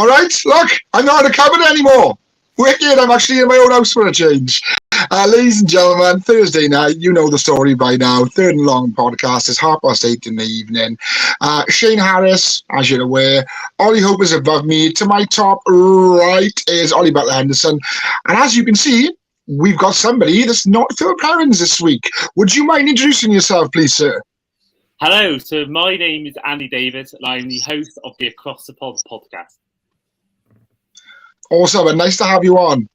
All right, look, I'm not in a cabin anymore. Wicked, I'm actually in my own house for a change. Ladies and gentlemen, Thursday night, you know the story by now. Third and long podcast is 8:30 in the evening. Shane Harris, as you're aware. Ollie Hope is above me. To my top right is Ollie Butler Henderson. And as you can see, we've got somebody that's not for appearance this week. Would you mind introducing yourself, please, sir? Hello, so my name is Andy Davis, and I'm the host of the Across the Pod podcast. Awesome, and nice to have you on.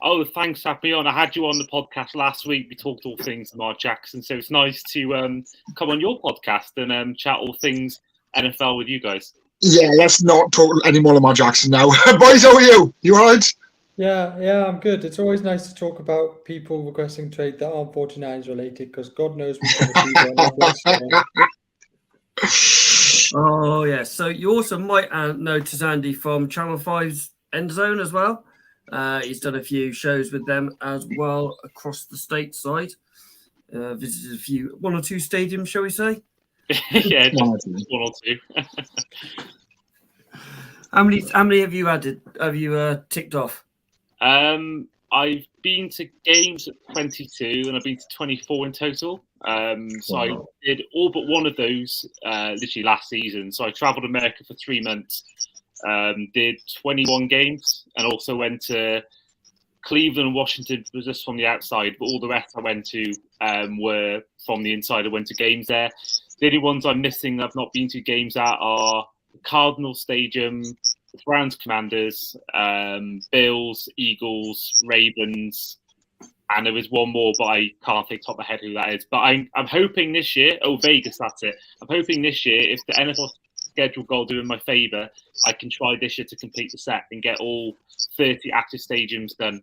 Oh, thanks for having me on. I had you on the podcast last week. We talked all things Lamar Jackson, so it's nice to come on your podcast and chat all things NFL with you guys. Yeah, let's not talk any more Lamar Jackson now. Boys, how are you? You all right? Yeah, I'm good. It's always nice to talk about people requesting trade that aren't 49ers related, because God knows we've got Oh, yeah. So you also might notice Andy from Channel 5's End Zone as well. He's done a few shows with them as well across the stateside. Visited one or two stadiums, shall we say? Yeah, just one or two. How many have you added? Have you ticked off? I've been to games at 22 and I've been to 24 in total. So I did all but one of those literally last season. So I travelled America for 3 months, did 21 games, and also went to Cleveland and Washington, was just from the outside, but all the rest I went to were from the inside. I went to games there. The only ones I'm missing I've not been to games at are the Cardinals Stadium, the Browns, Commanders, Bills, Eagles, Ravens, and there was one more, but I can't think top of my head who that is. But I'm hoping this year, Vegas, that's it. I'm hoping this year, if the NFL schedule goal do in my favour, I can try this year to complete the set and get all 30 active stadiums done.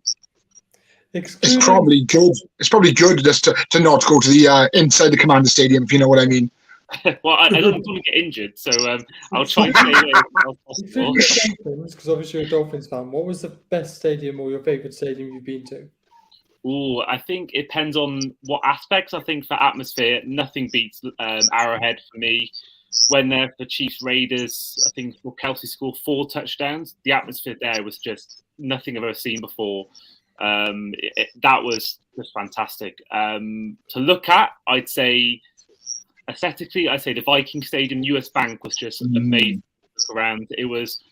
It's probably good. It's probably good just to not go to the inside the Commander Stadium, if you know what I mean. Well, I don't want to get injured, so I'll try and stay away as possible. Because obviously you're a Dolphins fan. What was the best stadium or your favourite stadium you've been to? Oh, I think it depends on what aspects. I think for atmosphere, nothing beats Arrowhead for me. When they're for Chiefs Raiders, I think Kelsey scored 4 touchdowns. The atmosphere there was just nothing I've ever seen before. That was just fantastic. To look at, I'd say aesthetically, I'd say the Viking Stadium, US Bank was just amazing to look around. It was,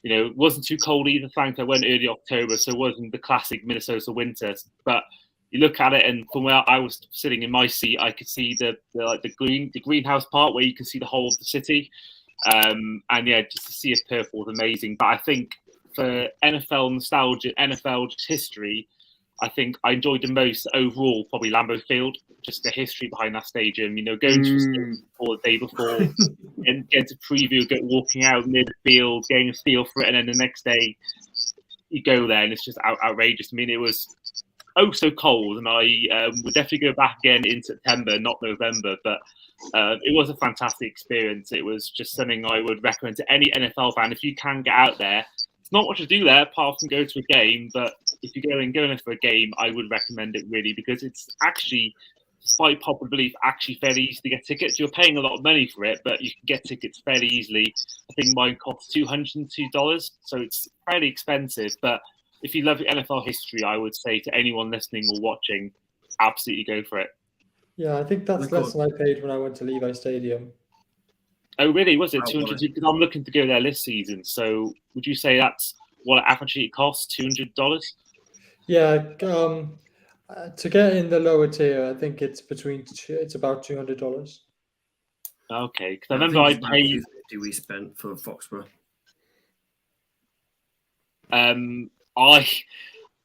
it wasn't too cold either. Thank I went early October, so it wasn't the classic Minnesota winter. But you look at it, and from where I was sitting in my seat, I could see the greenhouse part where you can see the whole of the city. And yeah, just to see it purple was amazing. But I think for NFL nostalgia, NFL history, I think I enjoyed the most overall probably Lambeau Field, just the history behind that stadium. Going to the stadium the day before and get to preview, walking out near the field, getting a feel for it, and then the next day you go there and it's just outrageous. I mean, it was so cold, and I would definitely go back again in September, not November, but it was a fantastic experience. It was just something I would recommend to any NFL fan. If you can get out there, it's not much to do there apart from go to a game, but if you're going there for a game, I would recommend it really, because it's actually, despite popular belief, actually fairly easy to get tickets. You're paying a lot of money for it, but you can get tickets fairly easily. I think mine cost $202, so it's fairly expensive. But if you love NFL history, I would say to anyone listening or watching, absolutely go for it. Yeah, I think that's less than I paid when I went to Levi Stadium. Oh, really? Was it 200? Because I'm looking to go there this season. So would you say that's what averagely it costs, $200? Yeah, to get in the lower tier, I think it's about $200. Okay, because I remember I paid. We spent for Foxborough.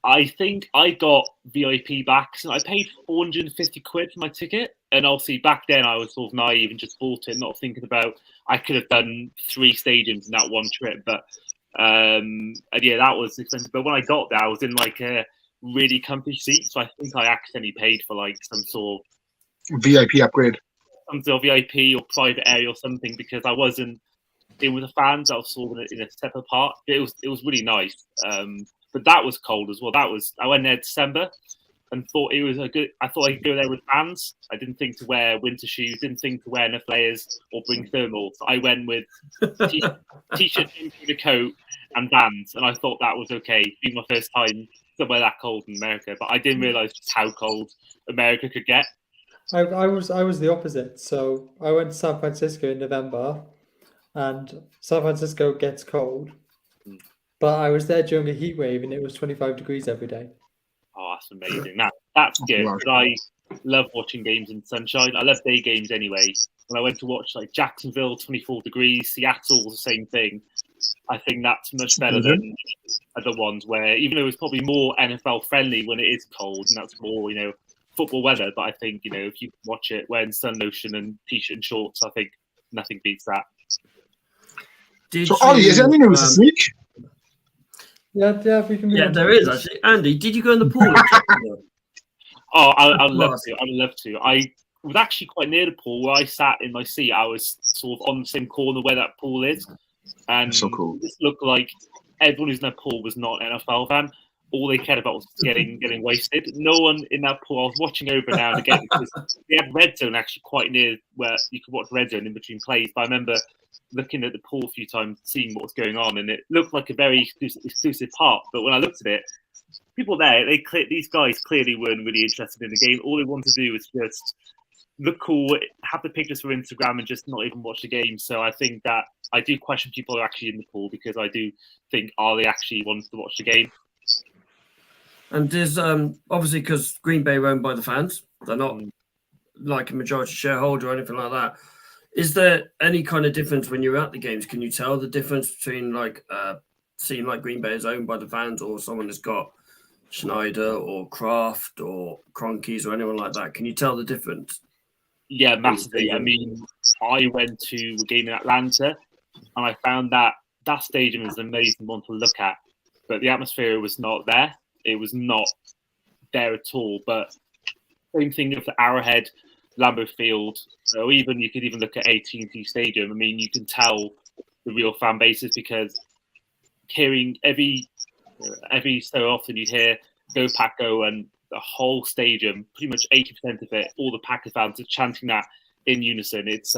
I think I got VIP back, so I paid £450 for my ticket, and obviously back then I was sort of naive and just bought it, not thinking about I could have done 3 stadiums in that one trip, but and yeah, that was expensive. But when I got there, I was in like a really comfy seat, so I think I accidentally paid for like some sort of VIP upgrade, some sort of VIP or private area or something, because I wasn't in with the fans. I was sort of in a separate part. It was really nice. But that was cold as well. I went there in December and thought it was I thought I could go there with fans. I didn't think to wear winter shoes, didn't think to wear enough layers or bring thermals. I went with t-shirt and a coat and Vans, and I thought that was okay. Being my first time somewhere that cold in America, but I didn't realise just how cold America could get. I was the opposite. So I went to San Francisco in November, and San Francisco gets cold. But I was there during a heat wave, and it was 25 degrees every day. Oh, that's amazing. That's good. Wow. Because I love watching games in sunshine. I love day games anyway. When I went to watch like Jacksonville, 24 degrees, Seattle, the same thing. I think that's much better than other ones where, even though it's probably more NFL friendly when it is cold, and that's more, football weather. But I think, if you watch it wearing sun lotion and t-shirt and shorts, I think nothing beats that. So, Ollie, is there any news this week? Yeah, we can. Yeah, there is actually. Andy, did you go in the pool? Oh, I'd love to. I'd love to. I was actually quite near the pool where I sat in my seat. I was sort of on the same corner where that pool is. And so cool. It looked like everyone who's in that pool was not an NFL fan. All they cared about was getting wasted. No one in that pool. I was watching over now and again because they had red zone actually quite near where you could watch red zone in between plays. But I remember looking at the pool a few times, seeing what was going on, and it looked like a very exclusive part. But when I looked at it, people there, these guys clearly weren't really interested in the game. All they wanted to do was just look cool, have the pictures for Instagram, and just not even watch the game. So I think that I do question people who are actually in the pool because I do think, are they actually wanting to watch the game? And there's obviously because Green Bay are owned by the fans, they're not like a majority shareholder or anything like that. Is there any kind of difference when you're at the games? Can you tell the difference between like seeing like Green Bay is owned by the fans or someone that's got Schneider or Kraft or Kroenkes or anyone like that? Can you tell the difference? Yeah, massively. I mean, I went to a game in Atlanta and I found that stadium is an amazing one to look at, but the atmosphere was not there. It was not there at all. But same thing with the Arrowhead, Lambeau Field, or even you could even look at AT&T Stadium. I mean, you can tell the real fan bases because hearing every so often you hear "Go Pack Go" and the whole stadium, pretty much 80% of it, all the Packers fans are chanting that in unison. It's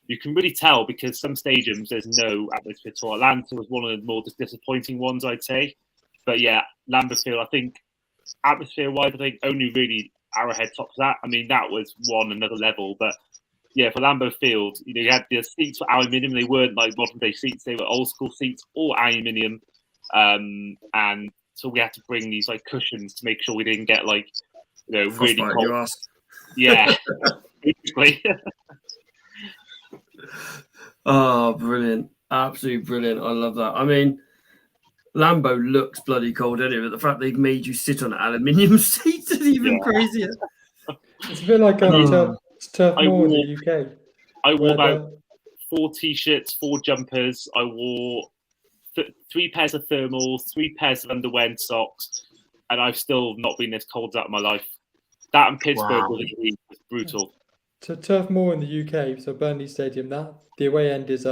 you can really tell because some stadiums there's no atmosphere at all. Atlanta was one of the more disappointing ones, I'd say. But yeah, Lambeau Field, I think atmosphere-wise, I think only really Arrowhead tops that. I mean, that was another level. But yeah, for Lambeau Field, you had the seats were aluminium. They weren't like modern-day seats. They were old-school seats, all aluminium. And so we had to bring these like cushions to make sure we didn't get like, really cold. Yeah, basically. Oh, brilliant. Absolutely brilliant. I love that. I mean, Lambeau looks bloody cold anyway, but the fact they've made you sit on aluminium seats is even crazier. It's a bit like Turf Moor in the UK. I wore about 4 t-shirts, 4 jumpers. I wore 3 pairs of thermals, 3 pairs of underwear and socks, and I've still not been this cold out of my life. That and Pittsburgh was brutal. So Turf Moor in the UK, so Burnley Stadium, the away end is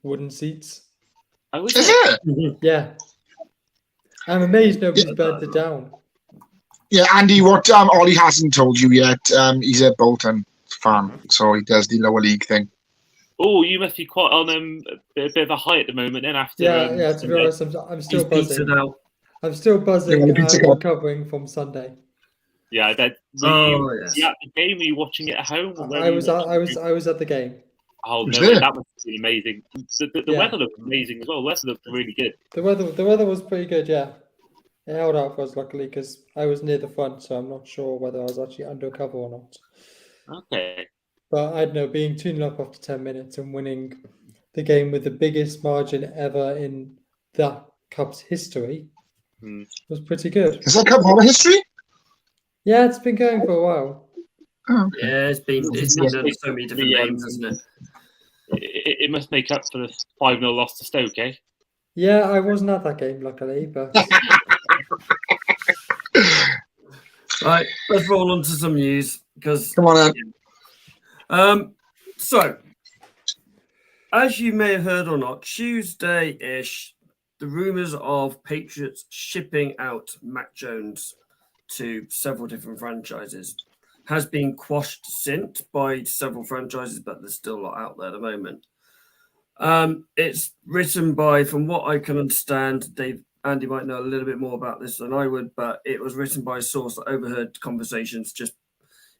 wooden seats. Oh, is it? Yeah. I'm amazed nobody's burnt it down. Yeah, Andy, what Ollie hasn't told you yet, he's a Bolton fan, so he does the lower league thing. Oh, you must be quite on a bit of a high at the moment then after... Yeah, to be honest, I'm still buzzing. I'm still buzzing and recovering from Sunday. Yeah, I bet. Were you at the game? Were you watching it at home? I was at the game. Oh no, that must be amazing. The weather looked amazing as well. The weather looked really good. The weather was pretty good, yeah. It held out for us luckily because I was near the front, so I'm not sure whether I was actually undercover or not. Okay. But I don't know, being 2-0 up after 10 minutes and winning the game with the biggest margin ever in the Cubs' history was pretty good. Is that Cub Hollow history? Yeah, it's been going for a while. Oh, okay. Yeah, it's been done so many different names, hasn't it? It must make up for the 5-0 loss to Stoke, eh? Yeah, I wasn't at that game, luckily, but... Right, let's roll on to some news, because... Come on, Ed. So, as you may have heard or not, Tuesday-ish, the rumours of Patriots shipping out Mac Jones to several different franchises has been quashed since by several franchises, but there's still a lot out there at the moment. It's written by, from what I can understand, Andy might know a little bit more about this than I would, but it was written by a source that overheard conversations, just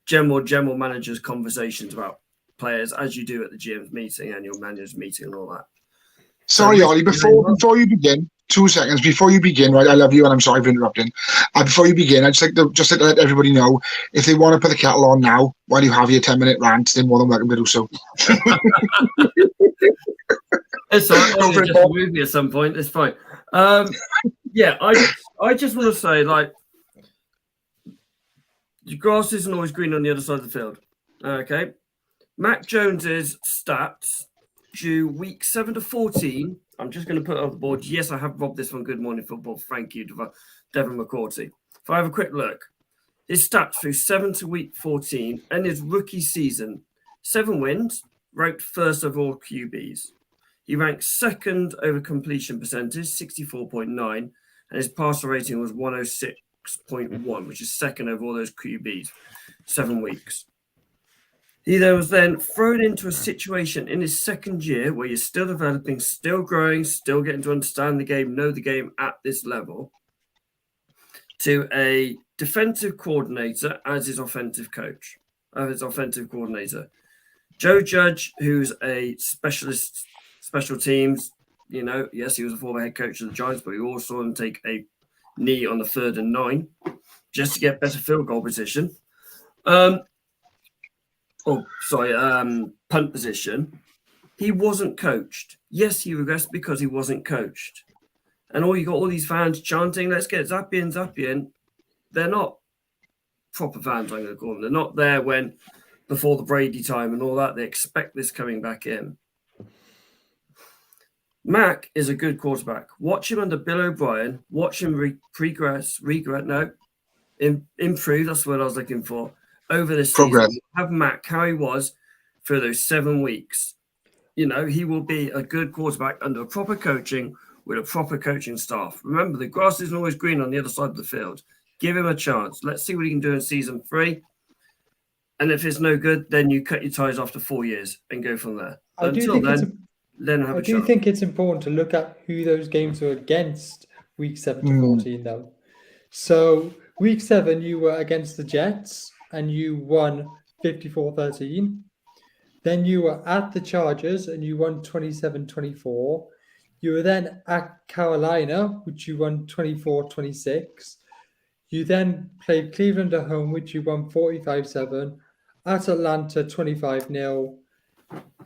general managers' conversations about players, as you do at the GM's meeting and your manager's meeting and all that. Sorry, Ollie, before you begin, 2 seconds before you begin, right? I love you and I'm sorry for interrupting. Before you begin, I'd just like to let everybody know, if they want to put the kettle on now while you have your 10-minute rant, they're more than welcome to do so. It's all right. I'll just move me at some point. It's fine. Yeah, I just want to say, like, the grass isn't always green on the other side of the field. Okay. Mac Jones's stats due week 7 to 14. I'm just going to put it on the board. Yes, I have robbed this from Good Morning Football. Thank you, Devon McCourty. If I have a quick look, his stats through 7 to week 14 and his rookie season: 7 wins, ranked first of all QBs. He ranked second over completion percentage, 64.9, and his passer rating was 106.1, which is second over all those QBs, 7 weeks. He was then thrown into a situation in his second year where you're still developing, still growing, still getting to understand the game, know the game at this level, to a defensive coordinator as his offensive coach, his offensive coordinator. Joe Judge, who's a specialist, special teams, yes, he was a former head coach of the Giants, but we also saw him take a knee on the 3rd and 9 just to get better field goal position. Punt position. He wasn't coached. Yes, he regressed because he wasn't coached. And you got all these fans chanting, let's get Zappian. They're not proper fans, I'm going to call them. They're not there before the Brady time and all that. They expect this coming back in. Mac is a good quarterback. Watch him under Bill O'Brien. Watch him improve. That's what I was looking for. Over this season, have Mac how he was for those 7 weeks. He will be a good quarterback under a proper coaching with a proper coaching staff. Remember, the grass isn't always green on the other side of the field. Give him a chance. Let's see what he can do in season 3. And if it's no good, then you cut your ties after 4 years and go from there. I do think it's important to look at who those games were against week 7 to 14, though. So week 7, you were against the Jets and you won 54-13. Then you were at the Chargers and you won 27-24. You were then at Carolina, which you won 24-26. You then played Cleveland at home, which you won 45-7. At Atlanta, 25-0.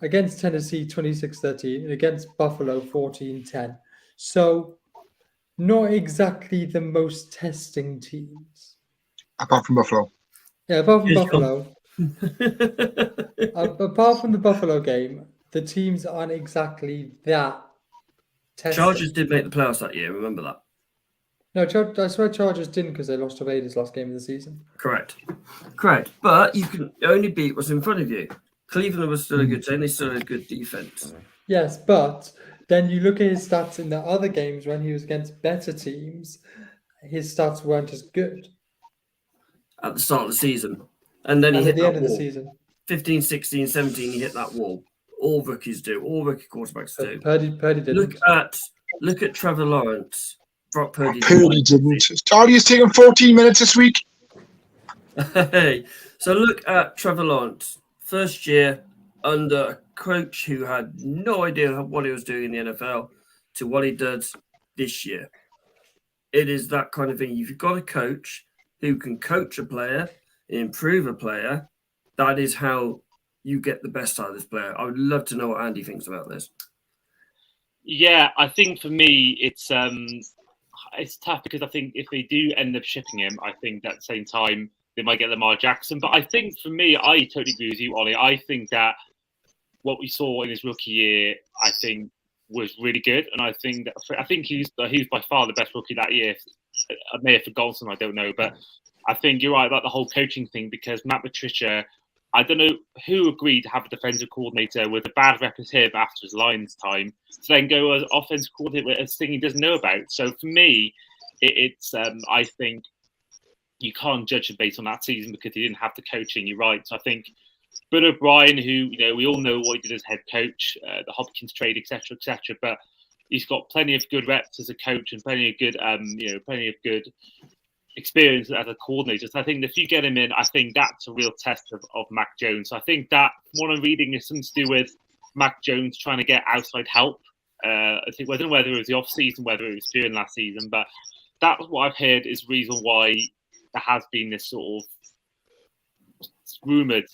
Against Tennessee, 26-13. And against Buffalo, 14-10. So not exactly the most testing teams. Apart from Buffalo. Yeah, apart from Buffalo. Apart from the Buffalo game, the teams aren't exactly that testing. Chargers did make the playoffs that year, remember that? No, I swear Chargers didn't because they lost to Raiders last game of the season. Correct. But you can only beat what's in front of you. Cleveland was still a good team. They still had a good defense. Yes, but then you look at his stats in the other games when he was against better teams, his stats weren't as good. At the start of the season. And then he hit at the end of the wall. season. 15, 16, 17, he hit that wall. All rookies do. All rookie quarterbacks do. Purdy didn't. Look at Trevor Lawrence. Brock Purdy didn't. Charlie is taking 14 minutes this week. Hey, so look at Trevor Lawrence. First year under a coach who had no idea what he was doing in the NFL to what he does this year. It is that kind of thing. If you've got a coach who can coach a player, improve a player, that is how you get the best out of this player. I would love to know what Andy thinks about this. Yeah, I think for me, it's tough because I think if they do end up shipping him, I think at the same time they might get Lamar Jackson. But I think for me, I totally agree with you, Ollie. I think that what we saw in his rookie year, I think, was really good, and I think he's by far the best rookie that year. I may have forgotten some, I don't know, but I think you're right about the whole coaching thing because Matt Patricia, I don't know who agreed to have a defensive coordinator with a bad rep as him after his Lions time to then go as offensive coordinator with a thing he doesn't know about. So for me, it's I think you can't judge him based on that season because he didn't have the coaching. You're right. So I think Bill O'Brien, who we all know what he did as head coach, the Hopkins trade, etc., etc. But he's got plenty of good reps as a coach and plenty of good experience as a coordinator. So I think if you get him in, I think that's a real test of Mac Jones. So I think that what I'm reading is something to do with Mac Jones trying to get outside help. I think I don't know whether it was the off season, whether it was during last season, but that's what I've heard is the reason why there has been this sort of rumoured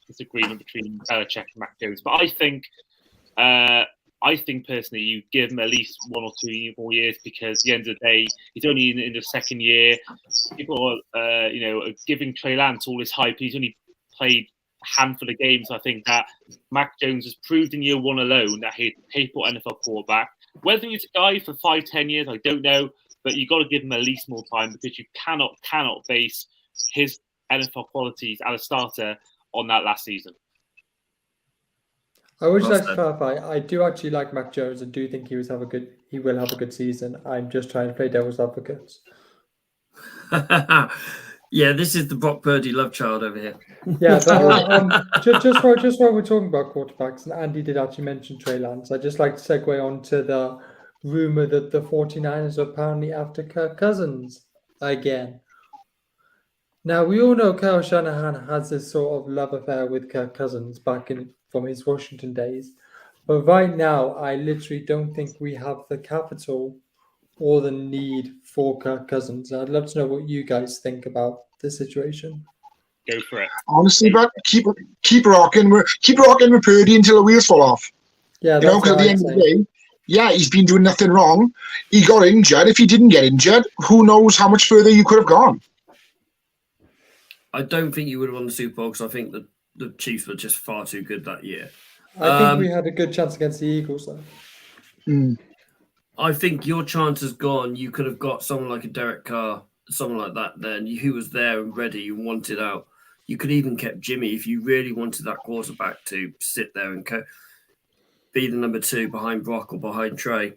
disagreement between Belichick and Mac Jones. But I think personally, you give him at least 1 or 2 more years, because at the end of the day, he's only in the second year. People are, giving Trey Lance all this hype. He's only played a handful of games. I think that Mac Jones has proved in year one alone that he's a capable NFL quarterback. Whether he's a guy for 5-10 years, I don't know, but you've got to give him at least more time, because you cannot base his NFL qualities as a starter on that last season. I would like to clarify. I do actually like Mac Jones and do think he will have a good season. I'm just trying to play devil's advocate. Yeah, this is the Brock Purdy love child over here. Yeah, but just while we're talking about quarterbacks, and Andy did actually mention Trey Lance, I'd just like to segue on to the rumor that the 49ers are apparently after Kirk Cousins again. Now, we all know Kyle Shanahan has this sort of love affair with Kirk Cousins from his Washington days. But right now, I literally don't think we have the capital or the need for Kirk Cousins. I'd love to know what you guys think about the situation. Go for it. Honestly, but keep rocking with Purdy until the wheels fall off. Yeah, because at the end of the day, yeah, he's been doing nothing wrong. He got injured. If he didn't get injured, who knows how much further you could have gone. I don't think you would have won the Super Bowl, because I think the Chiefs were just far too good that year. I think we had a good chance against the Eagles, though. I think your chance is gone. You could have got someone like a Derek Carr, someone like that then, who was there and ready and wanted out. You could even kept Jimmy if you really wanted that quarterback to sit there and be the number 2 behind Brock or behind Trey.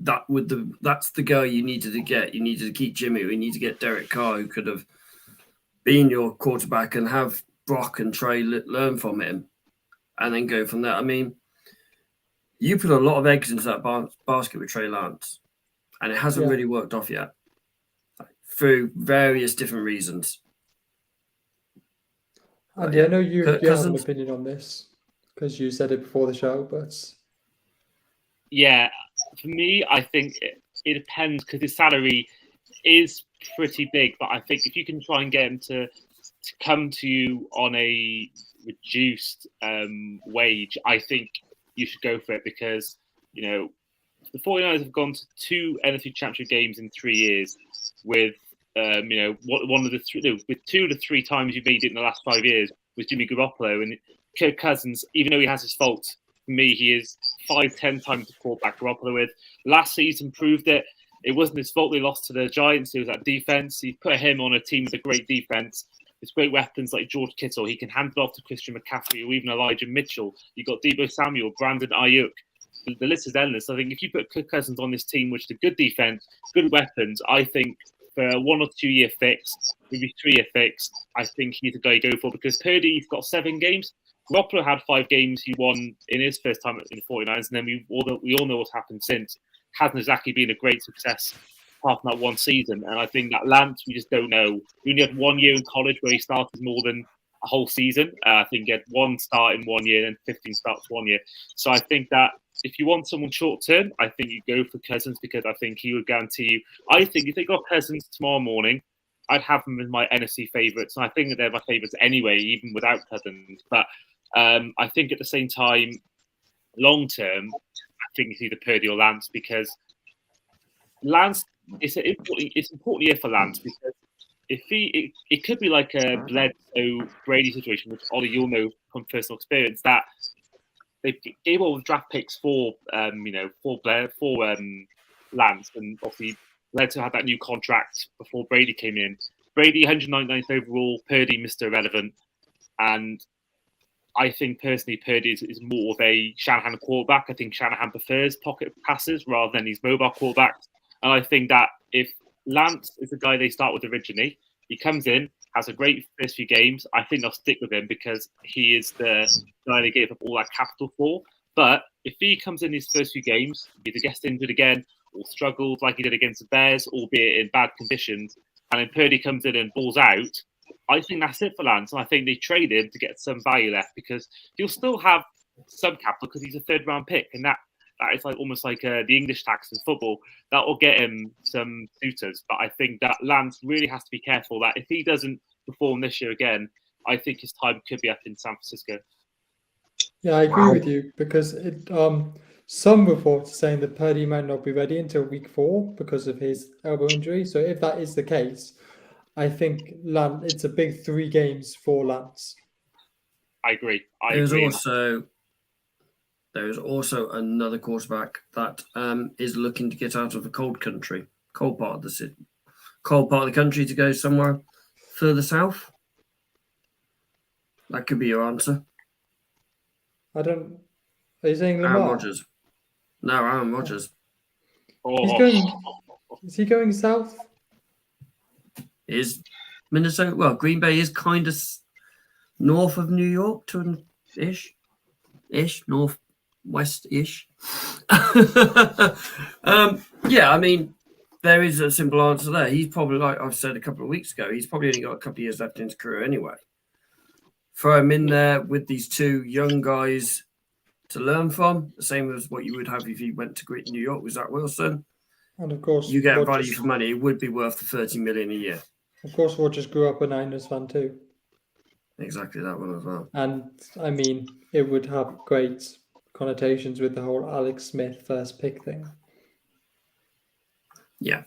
That's the guy you needed to get. You needed to keep Jimmy. We need to get Derek Carr, who could have been your quarterback, and have Brock and Trey learn from him and then go from there. I mean, you put a lot of eggs into that basket with Trey Lance, and it hasn't really worked off yet, through various different reasons. Andy, I know you have an opinion on this, because you said it before the show, but... Yeah, for me, I think it depends, because his salary is pretty big, but I think if you can try and get him to come to you on a reduced wage, I think you should go for it, because the 49ers have gone to 2 NFC Championship games in 3 years with with 2 to 3 times you made it in the last 5 years with Jimmy Garoppolo, and Kirk Cousins, even though he has his faults, for me he is 5-10 times the quarterback Garoppolo with. Last season proved it. It wasn't his fault they lost to the Giants. It was that defense. He put him on a team with a great defense. With great weapons like George Kittle. He can hand it off to Christian McCaffrey or even Elijah Mitchell. You've got Deebo Samuel, Brandon Ayuk. The list is endless. I think if you put Kirk Cousins on this team, which is a good defense, good weapons, I think for a 1 or 2 year fix, maybe 3 year fix, I think he's the guy you go for, because Purdy's got 7 games. Garoppolo had 5 games he won in his first time in the 49ers, and then we all know what's happened since. Hasn't exactly been a great success apart from that one season. And I think that Lance, we just don't know. He only had 1 year in college where he started more than a whole season. I think he had 1 start in 1 year and 15 starts 1 year. So I think that if you want someone short term, I think you go for Cousins, because I think he would guarantee you. I think if they got Cousins tomorrow morning, I'd have them as my NFC favourites. And I think that they're my favourites anyway, even without Cousins. But I think at the same time, long term, I think it's either Purdy or Lance, because Lance, it's an important year for Lance, because if it could be like a Bledsoe Brady situation, which Ollie, you'll know from personal experience, that they gave all the draft picks for Lance, and obviously Bledsoe had that new contract before Brady came in. Brady 199th overall, Purdy Mr. Irrelevant, and I think personally Purdy is more of a Shanahan quarterback. I think Shanahan prefers pocket passes rather than these mobile quarterbacks. And I think that if Lance is the guy they start with originally, he comes in, has a great first few games. I think they'll stick with him because he is the guy they gave up all that capital for. But if he comes in these first few games, either gets injured again or struggles like he did against the Bears, albeit in bad conditions, and then Purdy comes in and balls out, I think that's it for Lance. And I think they trade him to get some value left because he'll still have some capital because he's a third-round pick, and that is like almost like the English tax in football. That will get him some suitors. But I think that Lance really has to be careful that if he doesn't perform this year again, I think his time could be up in San Francisco. Yeah, I agree with you because some reports are saying that Purdy might not be ready until week 4 because of his elbow injury. So if that is the case, I think it's a big 3 games for Lance. I agree. There is also another quarterback that is looking to get out of the cold part of the country to go somewhere further south. That could be your answer. Are you saying Lamar? Aaron Rodgers. No, Aaron Rodgers. Is he going south? Is Minnesota? Well, Green Bay is kind of north of New York, ish, northwest-ish. Yeah, I mean, there is a simple answer there. He's probably, like I've said a couple of weeks ago, he's probably only got a couple of years left in his career anyway. Throw him in there with these 2 young guys to learn from, the same as what you would have if you went to New York with Zach Wilson. And of course, you get value for money. It would be worth the $30 million a year. Of course, Rodgers grew up a Niners fan too. Exactly that one as well. And I mean, it would have great connotations with the whole Alex Smith first pick thing. Yeah.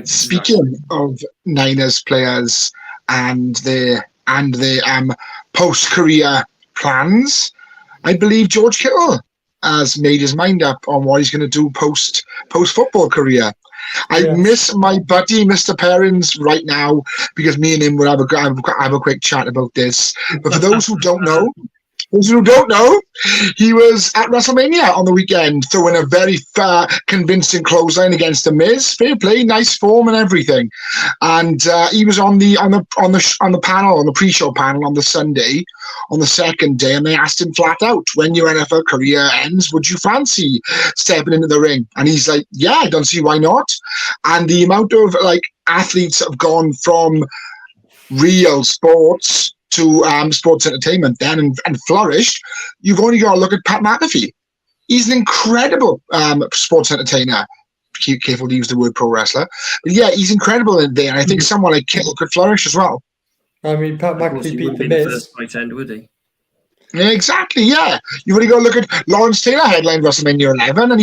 Speaking of Niners players and their post-career plans, I believe George Kittle has made his mind up on what he's going to do post-football career. I miss my buddy, Mr. Perrins, right now because me and him will have a quick chat about this. But for those who don't know, he was at WrestleMania on the weekend, throwing a very convincing clothesline against The Miz. Fair play, nice form and everything. And he was on the panel, on the pre-show panel on the Sunday, on the second day, and they asked him flat out, "When your NFL career ends, would you fancy stepping into the ring?" And he's like, "Yeah, I don't see why not." And the amount of athletes that have gone from real sports to sports entertainment then and flourished, you've only got to look at Pat McAfee. He's an incredible sports entertainer. Careful to use the word pro wrestler. But yeah, he's incredible in there. And I think someone like Kittle could flourish as well. I mean, Pat McAfee beat The Miz. First end, would he? Yeah, exactly, yeah. You've only got to look at Lawrence Taylor headlined WrestleMania 11 and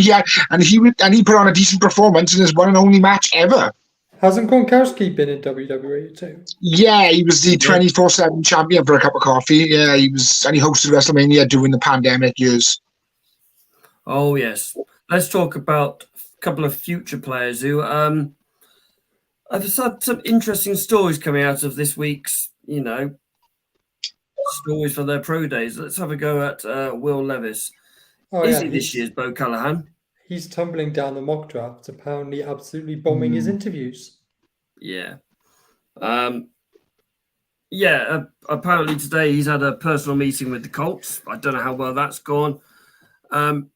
he put on a decent performance in his one and only match ever. Hasn't Gronkowski been in WWE too? Yeah, he was the 24/7 champion for a cup of coffee. Yeah, he hosted WrestleMania during the pandemic years. Oh yes, let's talk about a couple of future players who I've had some interesting stories coming out of this week's, stories for their pro days. Let's have a go at Will Levis. Is he this year's Bo Callahan? He's tumbling down the mock draft, apparently absolutely bombing his interviews. Yeah. Apparently today he's had a personal meeting with the Colts. I don't know how well that's gone.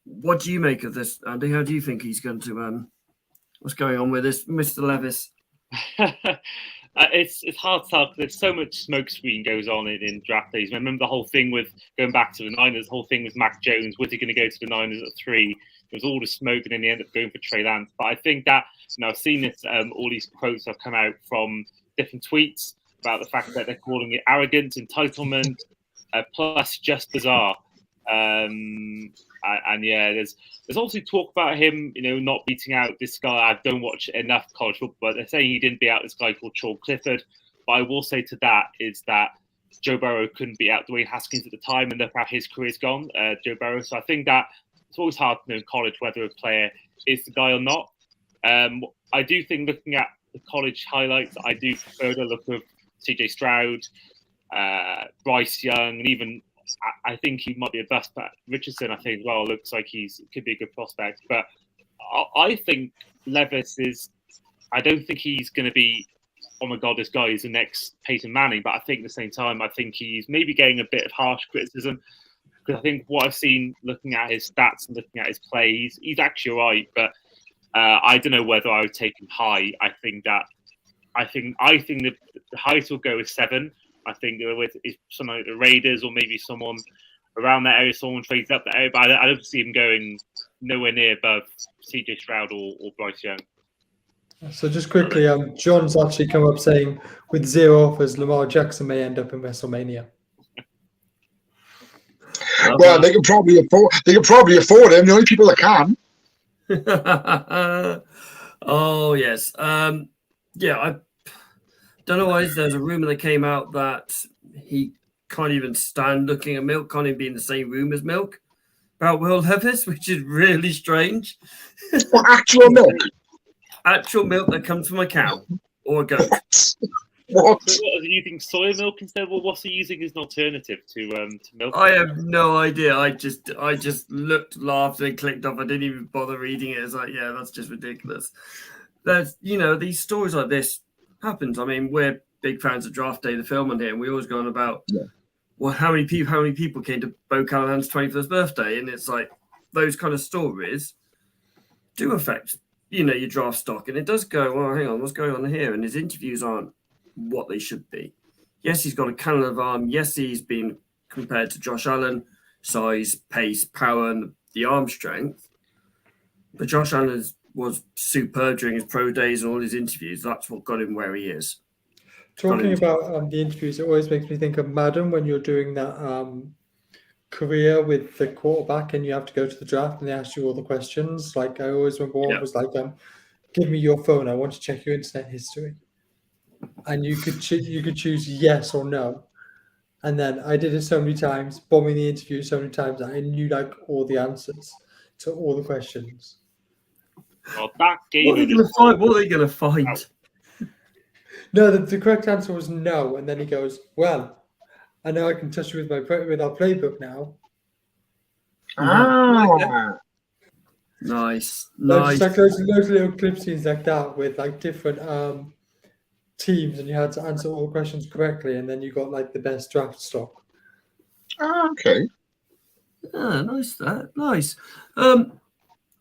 What do you make of this, Andy? How do you think he's going to what's going on with this, Mr. Levis? It's hard to tell because there's so much smokescreen goes on in draft days. I remember the whole thing with going back to the Niners, the whole thing with Mac Jones. Was he going to go to the Niners at 3? It was all the smoke, and then he ended up going for Trey Lance. But I think that I've seen this. All these quotes have come out from different tweets about the fact that they're calling it arrogance, entitlement, plus just bizarre. And yeah, there's also talk about him, not beating out this guy. I don't watch enough college football, but they're saying he didn't beat out this guy called Sean Clifford. But I will say to that is that Joe Burrow couldn't beat out Dwayne Haskins at the time, and look how his career's gone, Joe Burrow. So I think that it's always hard to know in college whether a player is the guy or not. I do think looking at the college highlights, I do prefer the look of CJ Stroud, Bryce Young, and even I think he might be a bust. But Richardson, I think, as well, looks like could be a good prospect. But I think Levis is. I don't think he's going to be oh my God, this guy is the next Peyton Manning. But I think at the same time, I think he's maybe getting a bit of harsh criticism. Because I think what I've seen looking at his stats and looking at his plays, he's actually all right. But I don't know whether I would take him high. I think the highest will go with 7. I think with someone like the Raiders or maybe someone around that area, someone trades up that area. But I don't see him going nowhere near above CJ Stroud or Bryce Young. So just quickly, John's actually come up saying with 0 offers, Lamar Jackson may end up in WrestleMania. Well, they can probably afford him. The only people that can. Oh yes, yeah. I don't know why. There's a rumor that came out that he can't even stand looking at milk, can't even be in the same room as milk. About Will Levis, which is really strange. Well, actual milk. Actual milk that comes from a cow or a goat. What? So what, are you using soy milk instead? Well, what's he using as an alternative to milk? I have no idea. I just looked, laughed, and clicked off. I didn't even bother reading it. It's like, yeah, that's just ridiculous. There's, these stories like this happens. I mean, we're big fans of Draft Day, the film on here, and we always go on about well, how many people came to Bo Callahan's 21st birthday, and it's like those kind of stories do affect your draft stock, and it does go, well, hang on, what's going on here? And his interviews aren't what they should be. Yes, he's got a cannon of arm. Yes, he's been compared to Josh Allen, size, pace, power, and the arm strength. But Josh Allen was superb during his pro days and all his interviews. That's what got him where he is. Talking about the interviews, it always makes me think of Madden when you're doing that career with the quarterback and you have to go to the draft and they ask you all the questions. Like I always remember one was like, give me your phone. I want to check your internet history. And you could choose yes or no. And then I did it so many times, bombing the interview so many times that I knew like all the answers to all the questions. Well, that game what are they going to find? No, the correct answer was no. And then he goes, well, I know I can touch you with our playbook now. Ah. Nice. Just like loads of little clip scenes like that with like different teams, and you had to answer all the questions correctly, and then you got like the best draft stock. Okay. Nice. Nice.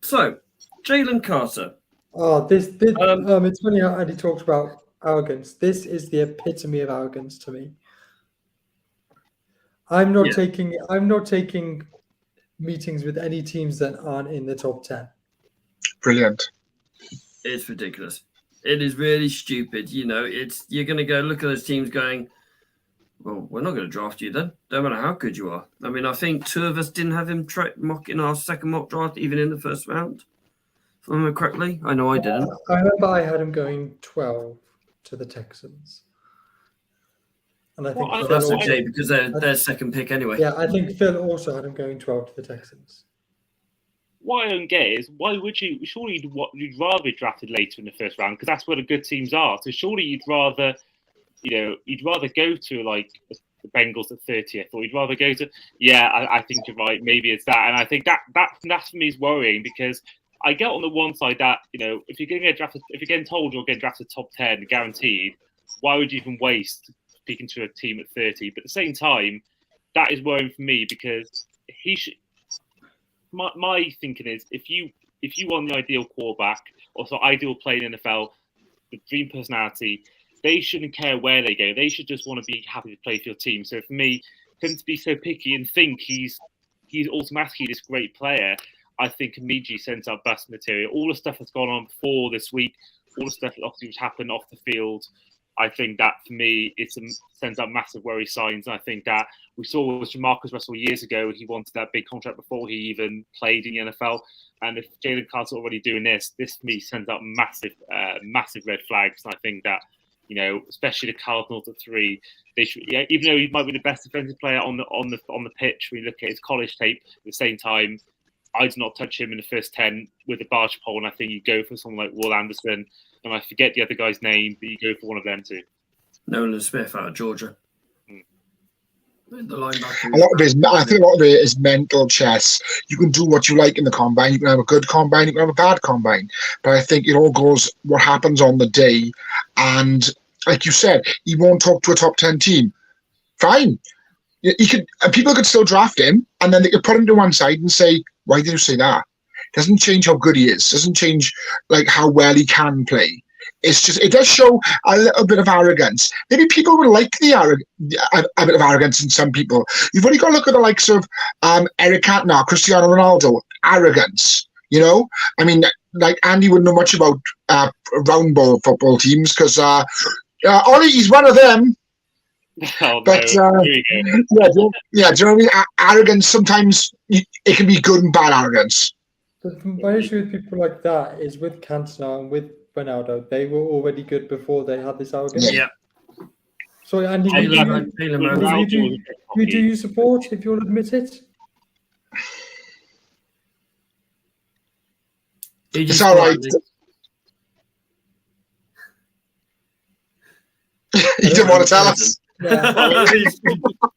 So Jalen Carter. Oh, it's funny how Andy talks about arrogance. This is the epitome of arrogance to me. I'm not taking meetings with any teams that aren't in the top 10. Brilliant. It's ridiculous. It is really stupid. You're going to go look at those teams going, well, we're not going to draft you then. Don't matter how good you are. I mean, I think 2 of us didn't have him mock in our second mock draft, even in the first round. If I remember correctly. I know I didn't. I remember I had him going 12 to the Texans. And I think that's okay because they're their second pick anyway. Yeah, I think Phil also had him going 12 to the Texans. What I don't get is why would you? Surely you'd rather be drafted later in the first round because that's where the good teams are. So surely you'd rather go to like the Bengals at 30th, or you'd rather go to. Yeah, I think you're right. Maybe it's that, and I think that for me is worrying because I get on the one side that if you're going to get drafted, if you're getting told you're getting drafted top 10 guaranteed, why would you even waste speaking to a team at 30? But at the same time, that is worrying for me because he should. My thinking is if you want the ideal quarterback or so ideal player in the NFL, the dream personality, they shouldn't care where they go. They should just want to be happy to play for your team. So for me, for him to be so picky and think he's automatically this great player, I think immediately sends out bust material. All the stuff that's gone on before this week, all the stuff that obviously was happened off the field, I think that for me it sends out massive worry signs. And I think that we saw with Jamarcus Russell years ago, he wanted that big contract before he even played in the NFL. And if Jalen Carter's already doing this for me sends out massive red flags. And I think that, especially the Cardinals at 3, they should, even though he might be the best defensive player on the pitch, when you look at his college tape, at the same time, I do not touch him in the first 10 with a barge pole. And I think you go for someone like Will Anderson. And I forget the other guy's name, but you go for one of them too. Nolan Smith out of Georgia. The linebacker. I think a lot of it is mental chess. You can do what you like in the combine. You can have a good combine. You can have a bad combine. But I think it all goes what happens on the day. And like you said, he won't talk to a top 10 team. Fine. People could still draft him, and then they could put him to one side and say, "Why did you say that?" Doesn't change how good he is. Doesn't change like how well he can play. It's just it does show a little bit of arrogance. Maybe people would like a bit of arrogance in some people. You've only got to look at the likes of Eric Cantona, Cristiano Ronaldo. Arrogance, you know. I mean, like Andy wouldn't know much about round ball football teams because Ollie, he's one of them. Oh, But no. do you know what I mean? Arrogance sometimes it can be good and bad arrogance. But my issue with people like that is with Cantona and with Ronaldo, they were already good before they had this arrogance. Yeah. So, Andy, who do you support if you'll admit it? It's all right. You didn't want to tell us. Yeah.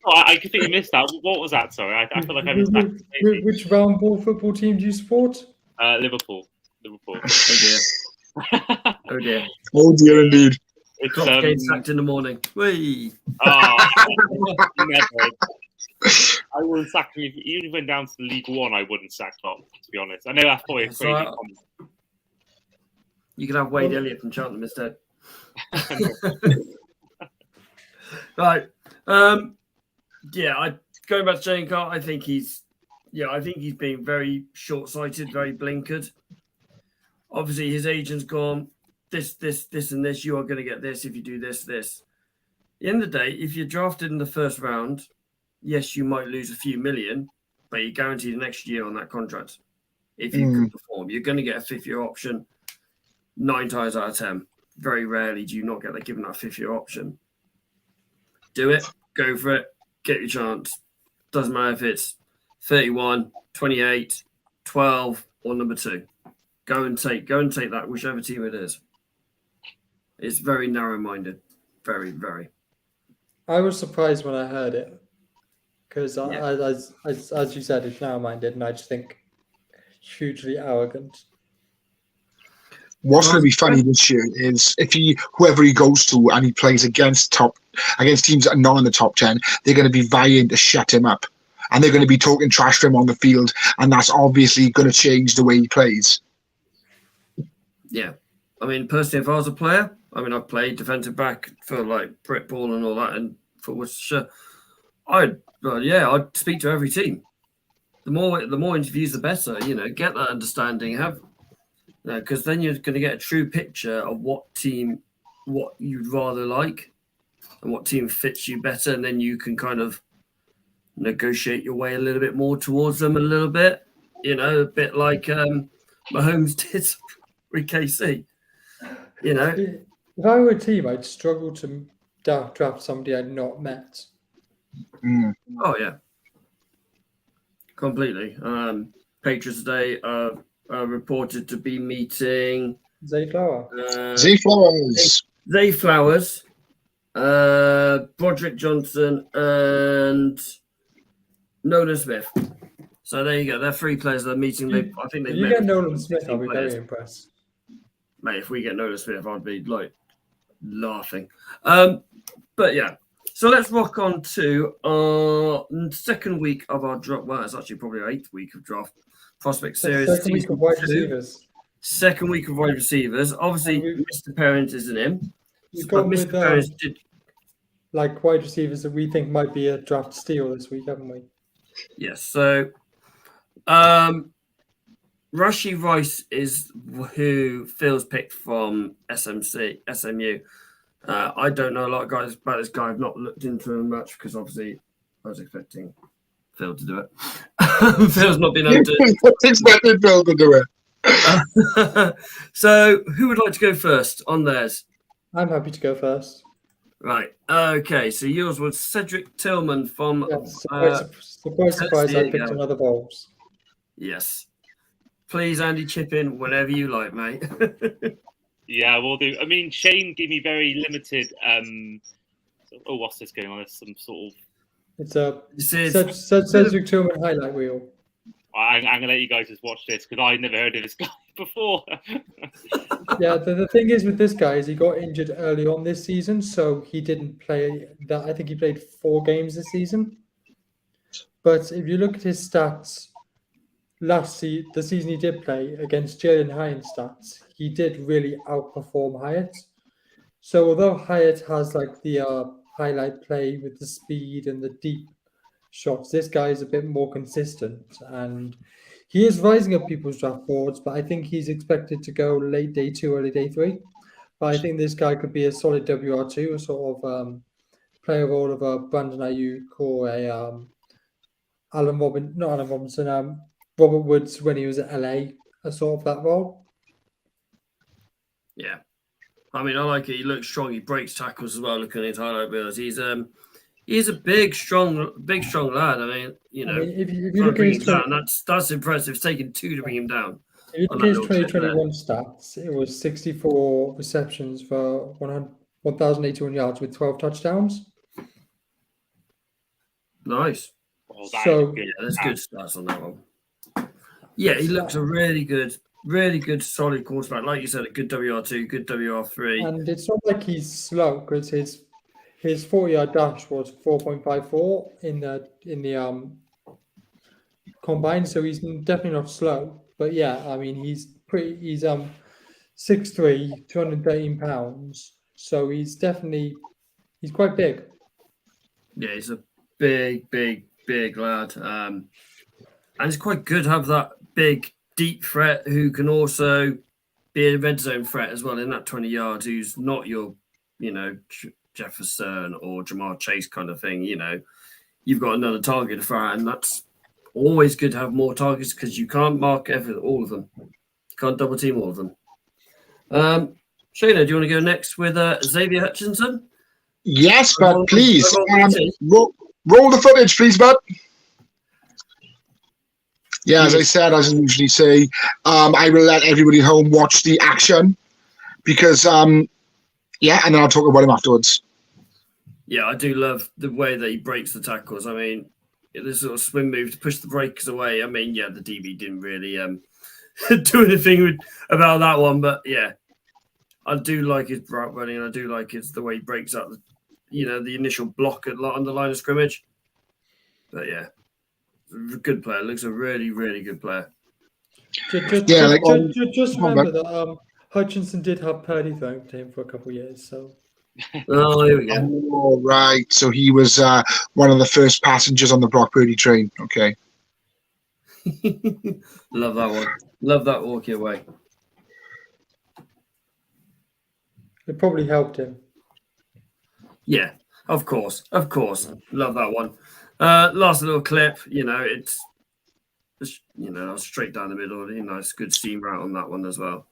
I completely missed that. What was that? Sorry, I feel like I missed that. Which round ball football team do you support? Liverpool. Oh dear. Oh dear. Oh dear, indeed. It's Getting sacked in the morning. Whee! Never. I wouldn't sack him. Even if he went down to the League One, I wouldn't sack him, to be honest. I know that's probably a crazy comment. You can have Wade Elliott from Cheltenham instead. Right. Going back to Jalen Carter, I think he's being very short-sighted, very blinkered. Obviously, his agent's gone, this, and this. You are going to get this if you do this. At the end of the day, if you're drafted in the first round, yes, you might lose a few million, but you're guaranteed an extra year on that contract. If you can perform, you're going to get a fifth-year option 9 times out of 10. Very rarely do you not get given that fifth-year option. Do it, go for it, get your chance. Doesn't matter if it's 31, 28, 12, or number 2. Go and take that, whichever team it is. It's very narrow-minded. Very, very. I was surprised when I heard it. Because as you said, it's narrow-minded, and I just think hugely arrogant. What's going to be funny this year is if whoever he goes to and he plays against teams that are not in the top 10, they're going to be vying to shut him up, and they're going to be talking trash to him on the field, and that's obviously going to change the way he plays. Yeah, I mean, personally, if I was a player, I've played defensive back for like Brit Ball and all that, and for Worcestershire, I'd speak to every team. The more interviews, the better. You know, get that understanding, because then you're going to get a true picture of what you'd rather like and what team fits you better, and then you can kind of negotiate your way a little bit more towards them a little bit. You know, a bit like Mahomes did with KC. You know, if I were a team, I'd struggle to draft somebody I'd not met. Oh yeah, completely. Patriots today reported to be meeting Zay Flowers, Broderick Johnson, and Nolan Smith. So there you go. They're 3 players that are meeting. I think they. If you get Nolan Smith, I'll be very impressed. Mate, if we get Nolan Smith, I'd be like laughing. But yeah. So let's rock on to our second week of our draft. Well, it's actually probably our 8th week of draft prospect series. Second week of wide receivers. Second week of wide receivers. Obviously, Mr. Parent isn't in. We've But gone Mr. with Parent did. like wide receivers that we think might be a draft steal this week, haven't we? Yes. So, Rashee Rice is who Phil's picked from SMU. I don't know a lot of guys about this guy. I've not looked into him much because obviously I was expecting Phil to do it. Phil's not been able to. Expected Phil to do it. So, who would like to go first on theirs? I'm happy to go first. Right. Okay. So yours was Cedric Tillman from. Yes, surprise! I picked another Wolves. Yes. Please, Andy, chip in whenever you like, mate. Yeah, we'll do. I mean, Shane gave me very limited. What's this going on? There's some sort of. It's a Cedric Tillman highlight reel. I'm going to let you guys just watch this because I never heard of this guy before. Yeah, the thing is with this guy is he got injured early on this season, so he didn't play that. I think he played 4 games this season. But if you look at his stats, the season he did play against Jalen Hyatt's stats, he did really outperform Hyatt. So although Hyatt has like the highlight play with the speed and the deep shots, this guy is a bit more consistent and he is rising up people's draft boards, but I think he's expected to go late day 2, early day 3. But I think this guy could be a solid WR2, a sort of player role of a Brandon Ayuk or a Robert Woods when he was at LA, a sort of that role. Yeah. I mean, I like it. He looks strong. He breaks tackles as well. Looking at his highlight reels, he's a big, strong lad. I mean, if you look at his that's impressive. It's taken 2 to bring him down. If you look at his 2021 stats, it was 64 receptions for 1,081 yards with 12 touchdowns. Nice. Oh, there's good stats on that one. Yeah, he looks a really good, solid quarterback. Like you said, a good WR2, good WR3. And it's not like he's slow because his 40-yard dash was 4.54 in the combined, so he's definitely not slow. But yeah, I mean he's 6'3", 213 pounds, so he's quite big. Yeah, he's a big lad. And it's quite good to have that big, deep threat who can also be a red zone threat as well in that 20 yards, who's not your, Jefferson or Jamar Chase kind of thing. You've got another target to throw at, and that's always good to have more targets because you can't mark all of them. You can't double team all of them. Shayna, do you want to go next with Xavier Hutchinson? Yes, but please roll the footage, please, bud. Yeah, as I said, as I usually say, I will let everybody at home watch the action because, and then I'll talk about him afterwards. Yeah, I do love the way that he breaks the tackles. I mean, this sort of swim move to push the breakers away. I mean, yeah, the DB didn't really do anything about that one, but yeah, I do like his route running, and I do like the way he breaks up, the initial block on the line of scrimmage. But yeah, good player. Looks a really, really good player. Just remember that Hutchinson did have Purdy throwing to him for a couple of years, so. Oh, here we go. Oh, right. So he was one of the first passengers on the Brock Purdy train. Okay. Love that one. Love that walking away. It probably helped him. Yeah, of course. Love that one. Last little clip, it's straight down the middle. Nice, good seam route on that one as well.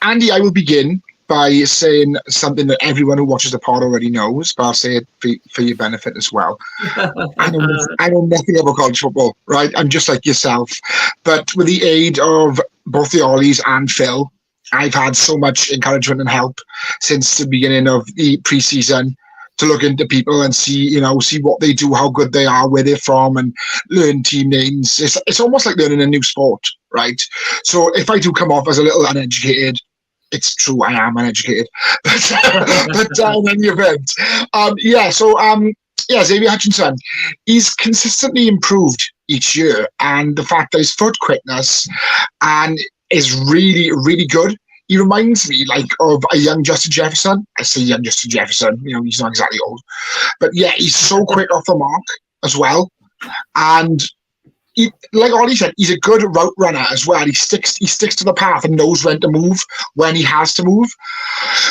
Andy, I will begin by saying something that everyone who watches the pod already knows, but I'll say it for your benefit as well. I know nothing about college football, right? I'm just like yourself. But with the aid of both the Ollies and Phil, I've had so much encouragement and help since the beginning of the preseason to look into people and see what they do, how good they are, where they're from, and learn team names. It's almost like learning a new sport, right? So if I do come off as a little uneducated, it's true, I am uneducated. But in any event, Xavier Hutchinson, he's consistently improved each year, and the fact that his foot quickness and is really, really good. He reminds me of a young Justin Jefferson. I say young Justin Jefferson, he's not exactly old, but yeah, he's so quick off the mark as well, and like Ollie said, he's a good route runner as well. He sticks to the path and knows when to move when he has to move.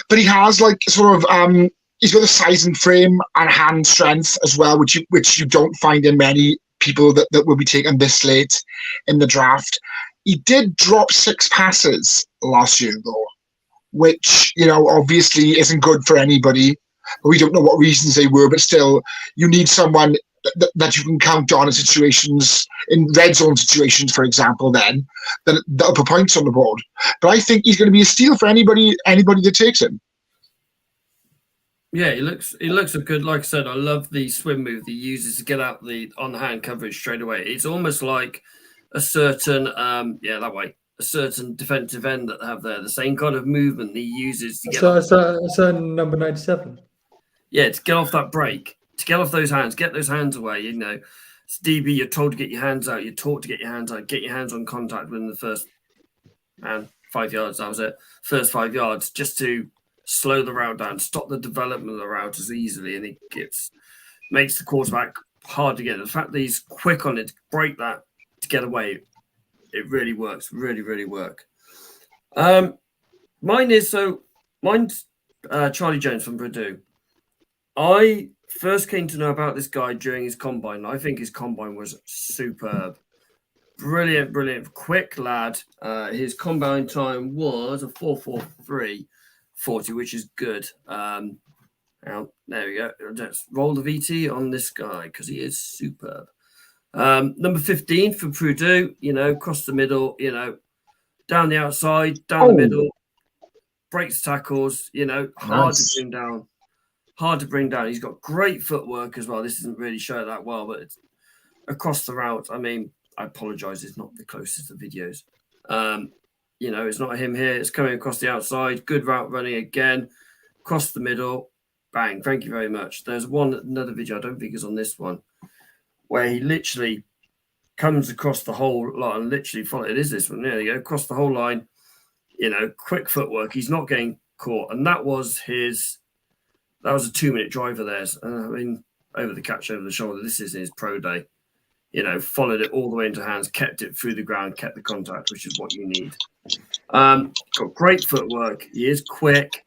But he has he's got the size and frame and hand strength as well, which you don't find in many people that will be taken this late in the draft. He did drop 6 passes last year though, which obviously isn't good for anybody. We don't know what reasons they were, but still, you need someone that you can count on in red zone situations, for example, that'll put points on the board. But I think he's going to be a steal for anybody that takes him. Yeah, he looks a good. Like I said, I love the swim move that he uses to get out on the hand coverage straight away. It's almost like a certain that way, a certain defensive end that they have there, the same kind of movement he uses to get So number 97. Yeah, to get off that break, to get off those hands, get those hands away. You know, it's DB, you're told to get your hands out. You're taught to get your hands out, get your hands on contact within the first 5 yards. That was it. First 5 yards, just to slow the route down, stop the development of the route as easily, and makes the quarterback hard to get. The fact that he's quick on it to break that to get away, it really works. Really, really work. Mine's Charlie Jones from Purdue. I first came to know about this guy during his combine. I think his combine was superb. Brilliant, quick lad. His combine time was a 4.43.40, which is good. Now, there we go. Let's roll the VT on this guy because he is superb. Number 15 for Purdue, across the middle, down the outside, down the middle, breaks tackles, hard to bring down. He's got great footwork as well. This doesn't really show that well, but it's across the route. I mean, I apologize. It's not the closest of videos. It's not him here. It's coming across the outside. Good route running again. Across the middle. Bang. Thank you very much. There's another video. I don't think it's on this one, where he literally comes across the whole line and literally follow. It is this one. There you go. Across the whole line. Quick footwork. He's not getting caught. And that was a 2-minute drive of theirs. Over the catch, over the shoulder. This is his pro day. Followed it all the way into hands, kept it through the ground, kept the contact, which is what you need. Got great footwork. He is quick,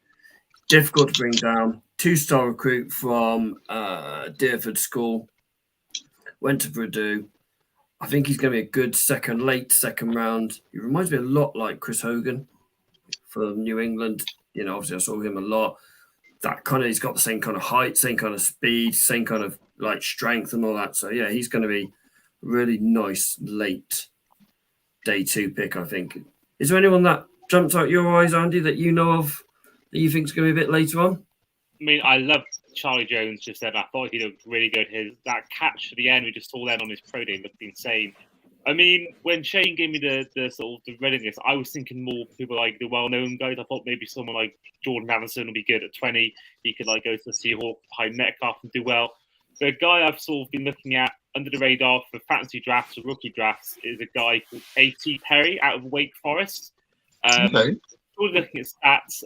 difficult to bring down. 2-star recruit from Deerford School. Went to Purdue. I think he's going to be a good late second round. He reminds me a lot like Chris Hogan from New England. Obviously I saw him a lot. He's got the same kind of height, same kind of speed, same kind of strength and all that. So yeah, he's going to be really nice late day 2 pick, I think. Is there anyone that jumps out your eyes, Andy, that you know of that you think is going to be a bit later on? I mean, I love Charlie Jones just then. I thought he looked really good. That catch at the end we just saw then on his pro day looked insane. I mean, when Shane gave me the sort of the running list, I was thinking more people like the well-known guys. I thought maybe someone like Jordan Addison would be good at 20. He could go to the Seahawks behind Metcalf and do well. The guy I've sort of been looking at under the radar for fantasy drafts or rookie drafts is a guy called A.T. Perry out of Wake Forest. Okay. Looking at stats,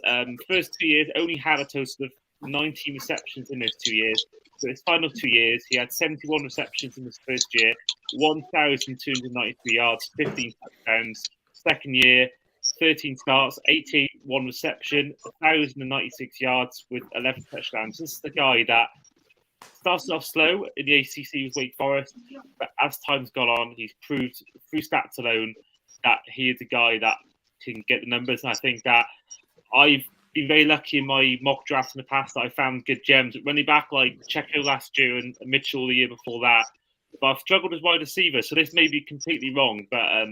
first 2 years only had a total of 19 receptions in those 2 years. So his final 2 years, he had 71 receptions in his first year, 1,293 yards, 15 touchdowns. Second year, 13 starts, 81 reception, 1,096 yards with 11 touchdowns. This is the guy that started off slow in the ACC with Wake Forest, but as time's gone on, he's proved through stats alone that he is a guy that can get the numbers. And I think that I've been very lucky in my mock drafts in the past that I found good gems. Running back like Checo last year and Mitchell the year before that. But I've struggled as wide receiver, so this may be completely wrong. But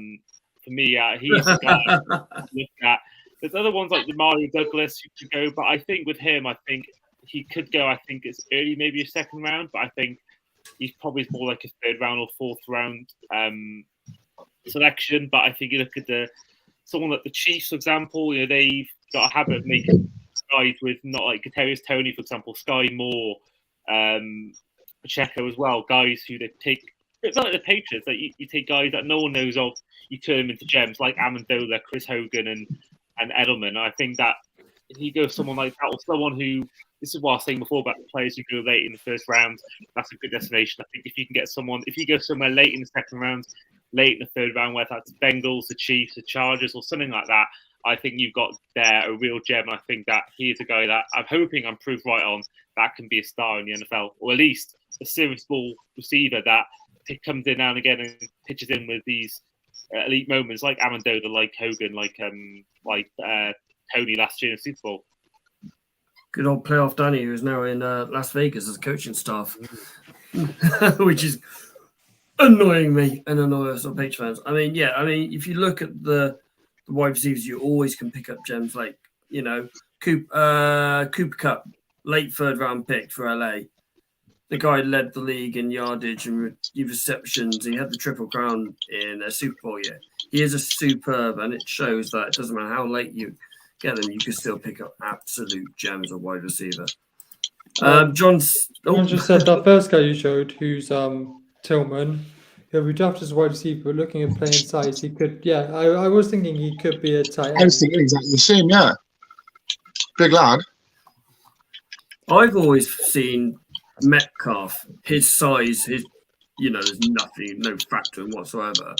for me, he's the guy to look at. There's other ones like Mario Douglas who could go, but I think with him, I think he could go. I think it's early, maybe a second round, but I think he's probably more like a third round or fourth round selection. But I think you look at someone like the Chiefs, for example, they've got a habit of making guys with not like Kadarius Toney, for example, Sky Moore, Pacheco as well, guys who they take. It's not like the Patriots. You take guys that no one knows of, you turn them into gems like Amendola, Chris Hogan, and Edelman. I think that if you go someone like that or someone who, this is what I was saying before about the players who go late in the first round, that's a good destination. I think if you can get someone, if you go somewhere late in the second round, late in the third round, whether that's the Bengals, the Chiefs, the Chargers, or something like that, I think you've got there a real gem. I think that he is a guy that I'm hoping I'm proved right on that can be a star in the NFL, or at least a serious ball receiver that comes in now and again and pitches in with these elite moments like Amendola, like Hogan, like Tony last year in the Super Bowl. Good old playoff Danny, who's now in Las Vegas as coaching staff, which is annoying me and annoying us on Patriots fans. I mean, if you look at the wide receivers, you always can pick up gems like, Cooper Kupp, late third round pick for LA. the guy led the league in yardage and receptions. He had the Triple Crown in a Super Bowl year. He is a superb, and it shows that it doesn't matter how late you get them, you can still pick up absolute gems of wide receiver. John just said that first guy you showed, who's Tillman. He'll be drafted as a wide receiver, but looking at playing size, he could. Yeah, I was thinking he could be a tight I was end. thinking exactly the same, yeah. Big lad. I've always seen Metcalf, his size, there's nothing, no factor whatsoever.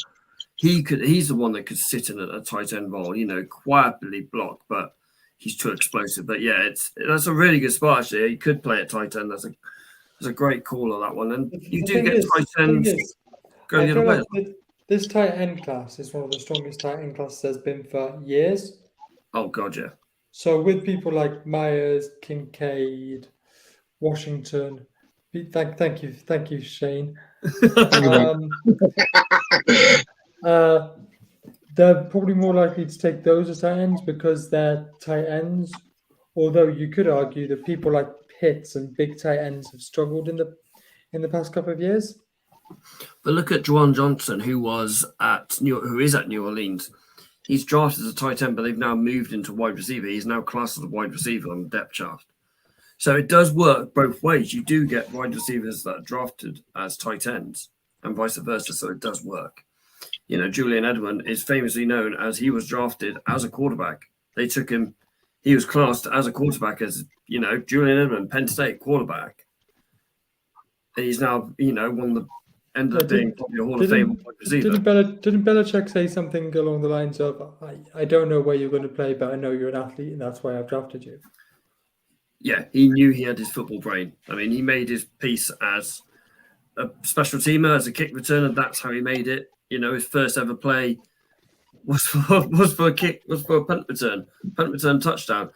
He's the one that could sit in a tight end role, quietly block, but he's too explosive. But yeah, that's a really good spot actually. He could play at tight end. That's a great call on that one. And you do get tight ends going the other way. This tight end class is one of the strongest tight end classes there's been for years. Oh god, yeah. So with people like Myers, Kincaid, Washington, thank you, Shane. They're probably more likely to take those as tight ends because they're tight ends. Although you could argue that people like Pitts and big tight ends have struggled in the past couple of years. But look at Juwan Johnson, who is at New Orleans. He's drafted as a tight end, but they've now moved into wide receiver. He's now classed as a wide receiver on the depth chart. So it does work both ways. You do get wide receivers that are drafted as tight ends and vice versa. So it does work. Julian Edelman is famously known as he was drafted as a quarterback. They took him. He was classed as a quarterback as, Julian Edelman, Penn State quarterback. And he's now, one of the ended up being probably a Hall of Fame wide receiver. Didn't Belichick say something along the lines of, I don't know where you're going to play, but I know you're an athlete, and that's why I've drafted you? Yeah, he knew he had his football brain. I mean, he made his piece as a special teamer, as a kick returner. That's how he made it. His first ever play was for a punt return touchdown.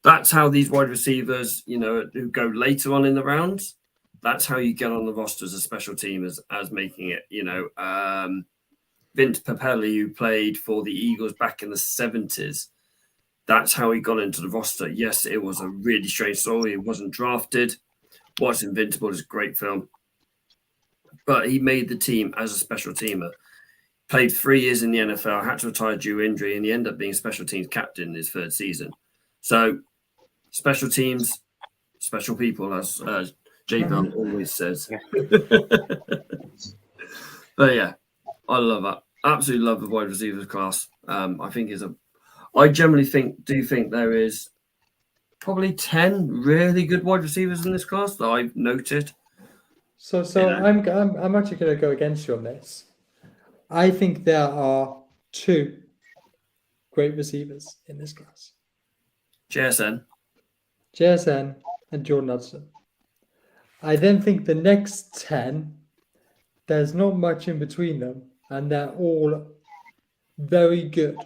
That's how these wide receivers, who go later on in the rounds, that's how you get on the roster as a special team as making it. Vince Papelli, who played for the Eagles back in the 70s, that's how he got into the roster. Yes, it was a really strange story. He wasn't drafted. Watch Invincible is a great film. But he made the team as a special teamer. Played 3 years in the NFL, had to retire due injury, and he ended up being special teams captain in his third season. So, special teams, special people, as J Bell always says. But yeah, I love that. Absolutely love the wide receivers class. I generally think there is probably 10 really good wide receivers in this class that I've noted. So I'm actually going to go against you on this. I think there are 2 great receivers in this class. JSN and Jordan Hudson. I then think the next 10, there's not much in between them, and they're all very good.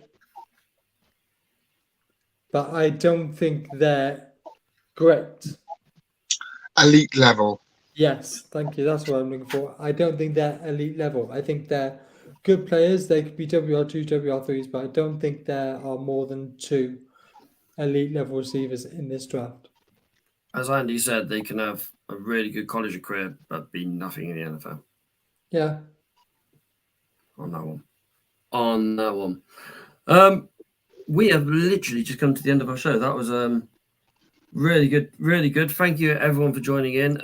But I don't think they're great. Elite level. Yes, thank you. That's what I'm looking for. I don't think they're elite level. I think they're good players. They could be WR2, WR3s, but I don't think there are more than 2 elite level receivers in this draft. As Andy said, they can have a really good college career, but be nothing in the NFL. Yeah. On that one. We have literally just come to the end of our show. That was really good, really good. Thank you everyone for joining in,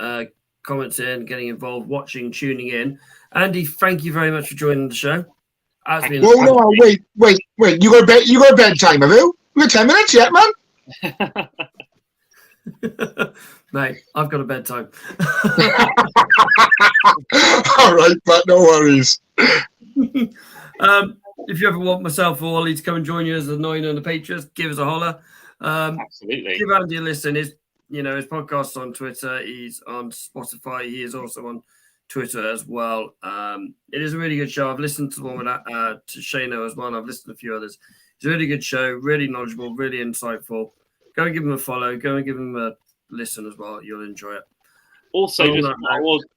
commenting, getting involved, watching, tuning in. Andy, thank you very much for joining the show. No, wait. You got a bedtime, have you? We got 10 minutes yet, man. Mate, I've got a bedtime. All right, but no worries. If you ever want myself or Ollie to come and join you as the Nine and the Patriots, give us a holler. Absolutely. Give Andy a listen. His podcast's on Twitter. He's on Spotify. He is also on Twitter as well. It is a really good show. I've listened to the one with to Shano as well. And I've listened to a few others. It's a really good show, really knowledgeable, really insightful. Go and give him a follow. Go and give him a listen as well. You'll enjoy it. Also,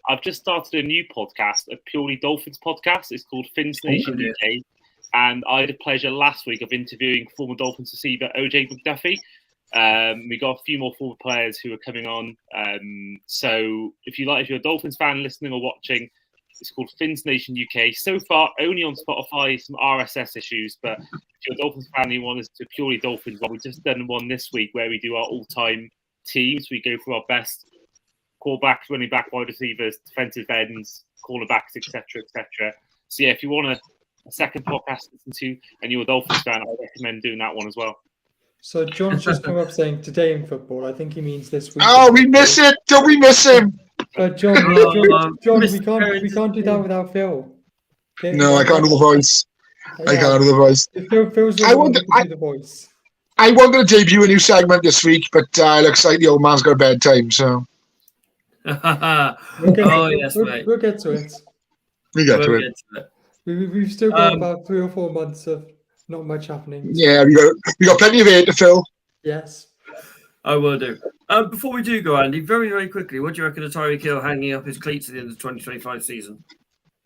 I've just started a new podcast, a purely Dolphins podcast. It's called Fins Nation UK. And I had the pleasure last week of interviewing former Dolphins receiver OJ McDuffie. We got a few more forward players who are coming on. So if you're a Dolphins fan listening or watching, it's called Fins Nation UK. So far, only on Spotify, some RSS issues. But if you're a Dolphins fan and you want us to purely Dolphins, well, we've just done one this week where we do our all-time teams. We go through our best quarterbacks, running back, wide receivers, defensive ends, cornerbacks, etc., etc. So yeah, if you want a second podcast to listen to and you're a Dolphins fan, I recommend doing that one as well. So John's just come up saying today in football. I think he means this week. Oh, we miss it. Don't we miss him? John, Mr. we can't do that without Phil. No, I can't do the voice. I can't do the voice. Phil's the one that can do the voice. I wanted to debut a new segment this week, but looks like the old man's got a bedtime, so We'll get to it. we get to it. We've still got about 3 or 4 months of not much happening. Yeah, we got plenty of air to fill. Yes. I will do. Before we do go, Andy, very, very quickly, what do you reckon of Tyreek Hill hanging up his cleats at the end of the 2025 season?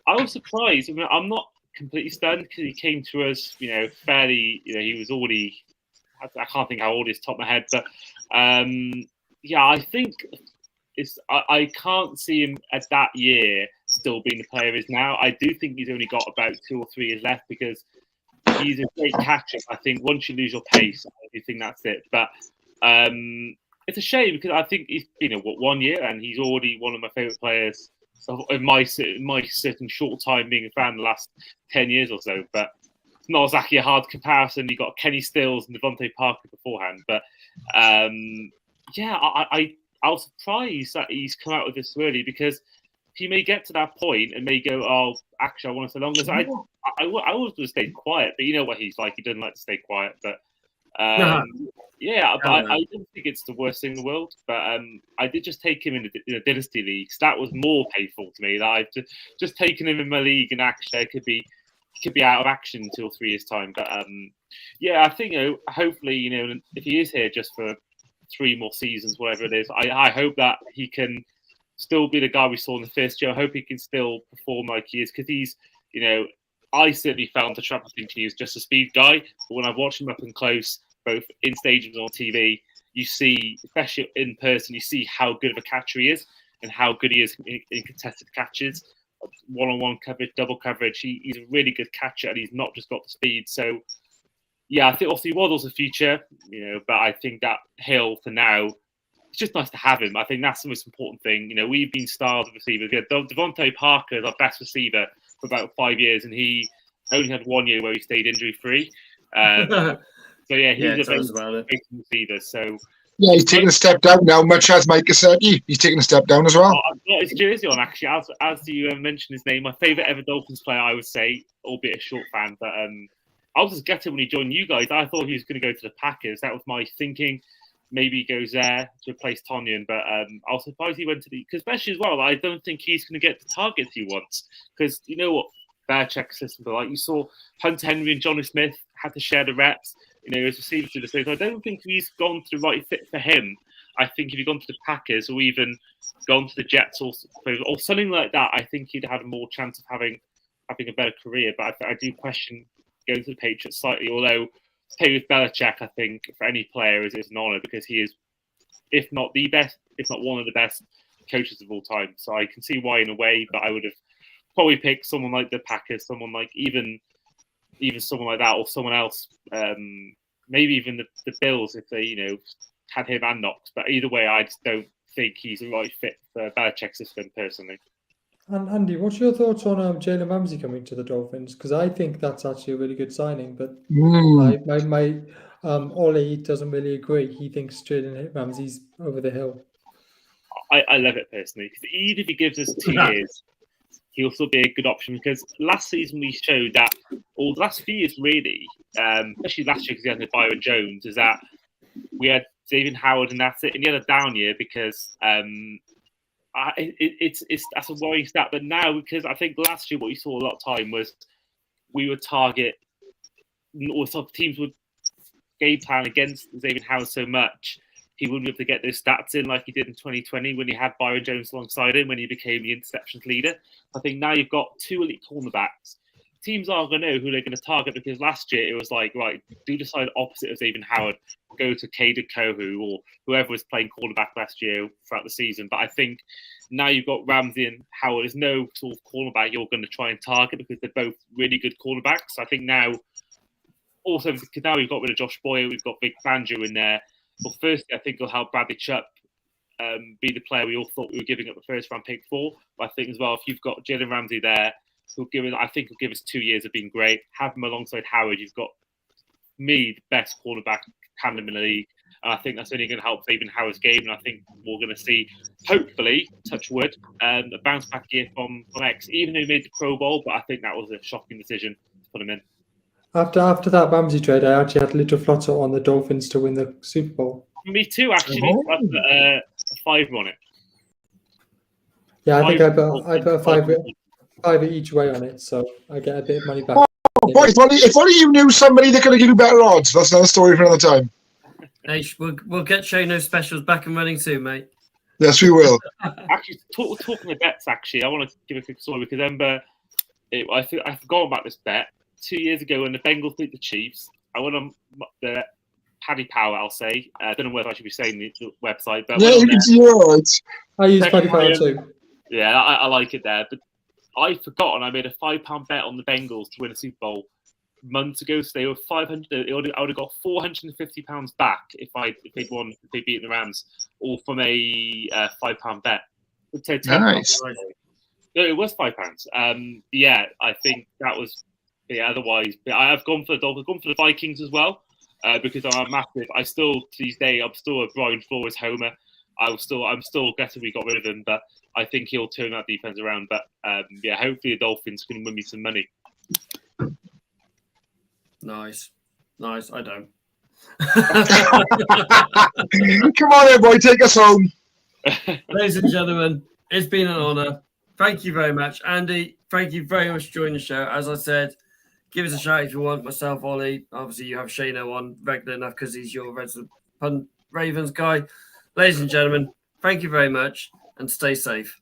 I was surprised. I mean, I'm not completely stunned because he came to us, fairly, he was already, I can't think how old he is top of my head, but I think I can't see him at that year still being the player he is now. I do think he's only got about 2 or 3 years left because he's a great catcher. I think once you lose your pace, I do think that's it. But it's a shame because I think he's been 1 year and he's already one of my favourite players of my certain short time being a fan the last 10 years or so. But it's not exactly a hard comparison. You got Kenny Stills and Devontae Parker beforehand. But I was surprised that he's come out with this early because he may get to that point and may go, oh, actually, I want to stay longer. So I always would have stayed quiet, but you know what he's like. He doesn't like to stay quiet. But I don't think it's the worst thing in the world. But I did just take him in a dynasty league. So that was more painful to me. That I've just taken him in my league, and actually, it could be out of action in 2 or 3 years' time. But I think hopefully, if he is here just for 3 more seasons, whatever it is, I hope that he can still be the guy we saw in the first year. I hope he can still perform like he is because he's, I certainly found the trap thinking he was just a speed guy. But when I've watched him up and close, both in stadiums and on TV, you see, especially in person, you see how good of a catcher he is and how good he is in contested catches, one-on-one coverage, double coverage. He's a really good catcher and he's not just got the speed. So, yeah, I think obviously Waddle's the future, but I think that Hill for now, it's just nice to have him. I think that's the most important thing. We've been starved of receivers. Devontae Parker is our best receiver for about 5 years, and he only had 1 year where he stayed injury-free. So, he's a best receiver. So, yeah, he's taking a step down now, much as Mike Gesicki. He's taking a step down as well. I've got his jersey on, actually. As you mentioned his name, my favourite ever Dolphins player, I would say, albeit a short fan. But I was just gutted when he joined you guys. I thought he was going to go to the Packers. That was my thinking. Maybe he goes there to replace Tonyan, but I was surprised he went to because especially as well, I don't think he's going to get the targets he wants because you know what Belichick's system, but like you saw Hunter Henry and Johnny Smith had to share the reps, as receivers to the stage. I don't think he's gone to the right fit for him. I think if he'd gone to the Packers or even gone to the Jets or something like that, I think he'd had more chance of having a better career. But I do question going to the Patriots slightly, although. Play with Belichick, I think, for any player is an honour because he is, if not the best, if not one of the best coaches of all time. So I can see why in a way, but I would have probably picked someone like the Packers, someone like even someone like that, or someone else, maybe even the Bills if they, had him and Knox. But either way, I just don't think he's the right fit for Belichick's system personally. And Andy, what's your thoughts on Jalen Ramsey coming to the Dolphins? Because I think that's actually a really good signing. But my Ollie doesn't really agree. He thinks Jalen Ramsey's over the hill. I love it personally because even if he gives us 2 years, he'll still be a good option. Because last season we showed that, or the last few years really, especially last year because he had Byron Jones, is that we had Xavier Howard and that's it. And he had a down year because. That's a worrying stat, but now because I think last year what we saw a lot of time was we would target or some teams would game plan against Xavier Howard so much he wouldn't be able to get those stats in like he did in 2020 when he had Byron Jones alongside him when he became the interceptions leader. I think now you've got 2 elite cornerbacks, teams are going to know who they're going to target, because last year it was like, right, do decide opposite of Xavier Howard, go to Caden Kohu or whoever was playing quarterback last year throughout the season. But I think now you've got Ramsey and Howard, there's no sort of cornerback you're going to try and target because they're both really good cornerbacks. I think now, also, because now we've got rid of Josh Boyer, we've got Vic Fangio in there. Well, firstly, I think it'll help Bradley Chubb be the player we all thought we were giving up the first round pick for. But I think as well, if you've got Jalen Ramsey there, I think he'll give us 2 years of being great. Have him alongside Howard. You've got the best cornerback tandem in the league. And I think that's only going to help Xavier Howard's game. And I think we're going to see, hopefully, touch wood, a bounce back year from X, even though he made the Pro Bowl. But I think that was a shocking decision to put him in. After that Ramsey trade, I actually had Little Flutter on the Dolphins to win the Super Bowl. Me too, actually. I put a 5 on it. Yeah, I think I put a five each way on it, so I get a bit of money back. Oh, boy, if only you knew somebody that could give you better odds. That's another story for another time. Hey, we'll get Shano specials back and running soon, mate. Yes, we will. Actually, talking of bets, actually, I want to give a quick story because I remember, I forgot about this bet. 2 years ago when the Bengals beat the Chiefs, I went on the Paddy Power, I'll say. I don't know whether I should be saying the website. But Yeah, you can see your odds. I use Paddy Power too. Yeah, I like it there. But I forgot, and I made a £5 bet on the Bengals to win a Super Bowl months ago. So they were 500. I would have got £450 back if they beat the Rams, all from a £5 bet. Nice. No, it was £5. Yeah, I think that was. Yeah, otherwise, I've gone for the Dolphins. I've gone for the Vikings as well because I'm massive. I still, to this day, I'm still a Brian Flores homer. I'm still guessing we got rid of him, but I think he'll turn that defense around. But yeah, hopefully the Dolphins can win me some money. Nice. I don't. Come on, everybody, take us home. Ladies and gentlemen, it's been an honour. Thank you very much, Andy. Thank you very much for joining the show. As I said, give us a shout if you want. Myself, Ollie. Obviously, you have Shano on regular enough because he's your resident Ravens guy. Ladies and gentlemen, thank you very much and stay safe.